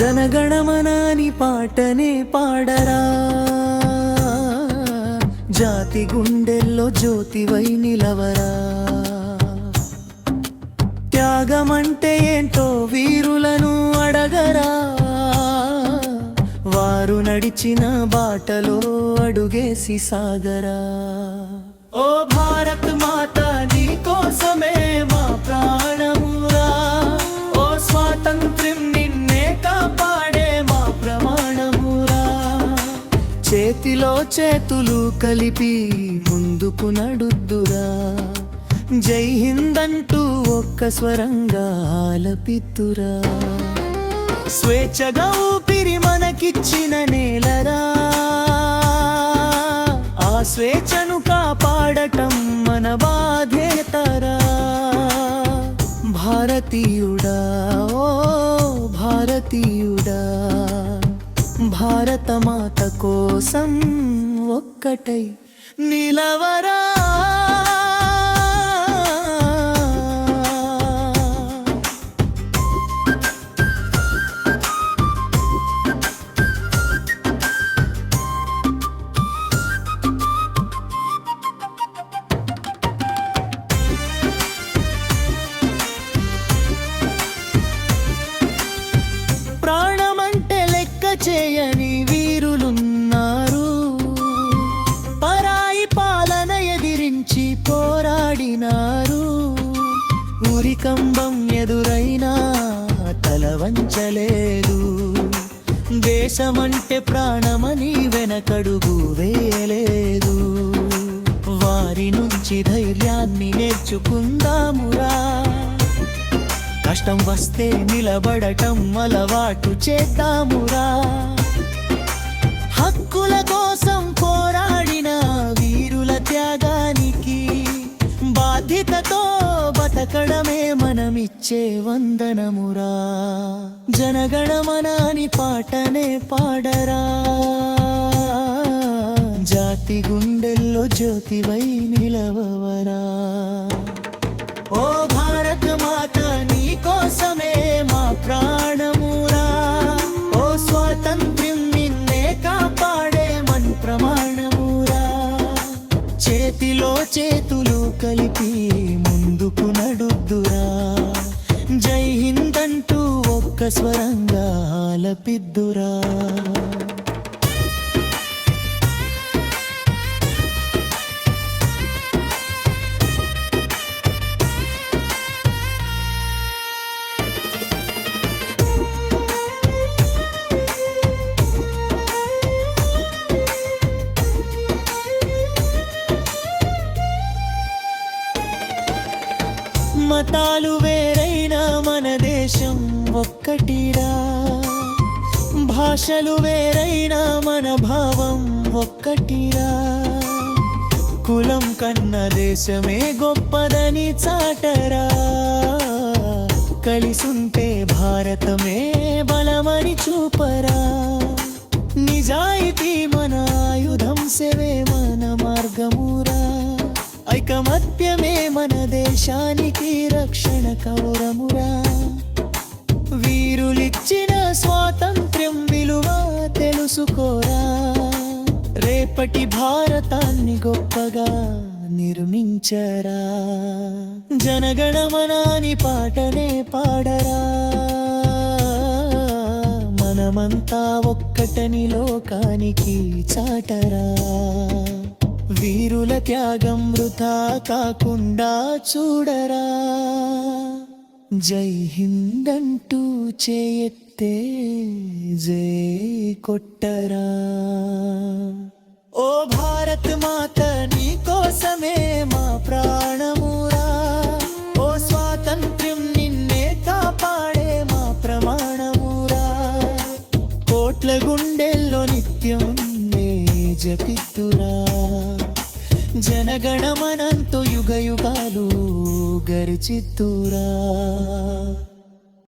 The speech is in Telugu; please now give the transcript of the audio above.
జనగణమనాని పాటనే పాడరా, జాతి గుండెల్లో జ్యోతివై నిలవరా. త్యాగమంటే ఏంటో వీరులను అడగరా, వారు నడిచిన బాటలో అడుగేసి సాగరా. ఓ భారత్ మాత నీ కోసమే మా ప్రాణమురా, ఓ స్వాతంత్ర్యం నిన్నే కాపాడే మా ప్రమాణమురా. చేతిలో చేతులు కలిపి ముందుకు నడుద్దురా, జై హింద్ అంటూ ఒక్క స్వరంగా ఆలపిద్దురా. స్వేచ్ఛగా ఊపిరి మనకిచ్చిన నేలరా, ఆ స్వేచ్ఛను కాపాడటం మన బాధ్యతరా. భారతీయుడా ఓ భారతీయుడా, భారతమాత కోసం ఒక్కటై నిలవరా. ప్రాణమంటే లెక్క చేయని వీరులున్నారు, పరాయి పాలన ఎదిరించి పోరాడినారు. ఉరికంబం ఎదురైనా తల వంచలేదు, దేశమంటే ప్రాణమని వెనకడుగు వేయలేదు. వారి నుంచి ధైర్యాన్ని నేర్చుకుందామురా, కష్టం వస్తే నిలబడటం అలవాటు చేద్దామురా. హక్కుల కోసం పోరాడిన వీరుల త్యాగానికి బాధ్యతతో బతకడమే మనమిచ్చే వందనమురా. జనగణమనాని పాటనే పాడరా, జాతి గుండెల్లో జ్యోతివై నిలవరా. ఓ భారత మాత నీ కోసమే మా ప్రాణమురా, ఓ స్వాతంత్ర్యం నిన్నే కాపాడే మన్ ప్రమాణమురా. చేతిలో చేతులు కలిపి ముందుకు నడుద్దురా, జై హింద్ అంటూ ఒక్క స్వరంగా ఆలపిద్దురా. మతాలు వేరైనా మన దేశం ఒక్కటిరా, భాషలు వేరైనా మన భావం ఒక్కటిరా. కులం కన్న దేశమే గొప్పదని చాటరా, కలిసుంటే భారతమే బలమని చూపరా. నిజాయితీ మన ఆయుధం, సేవే మన మార్గమురా. ఐకమత్యమే మన దేశానికి రక్షణ కవరమురా. వీరులిచ్చిన స్వాతంత్ర్యం విలువ తెలుసుకోరా, రేపటి భారతాన్ని గొప్పగా నిర్మించరా. జనగణమనాని పాటనే పాడరా, మనమంతా ఒక్కటని లోకానికి చాటరా. వీరుల త్యాగం వృథా కాకుండా చూడరా, జై హింద్ అంటూ చేయెత్తే జై కొట్టరా. ఓ భారత్ మాత నీ కోసమే మా ప్రాణమురా, ఓ స్వాతంత్ర్యం నిన్నే కాపాడే మా ప్రమాణమురా. కోట్ల గుండెల్లో నిత్యం జపిద్దురా, జనగణమనంతో యుగ యుగాలు గరిచిద్దురా.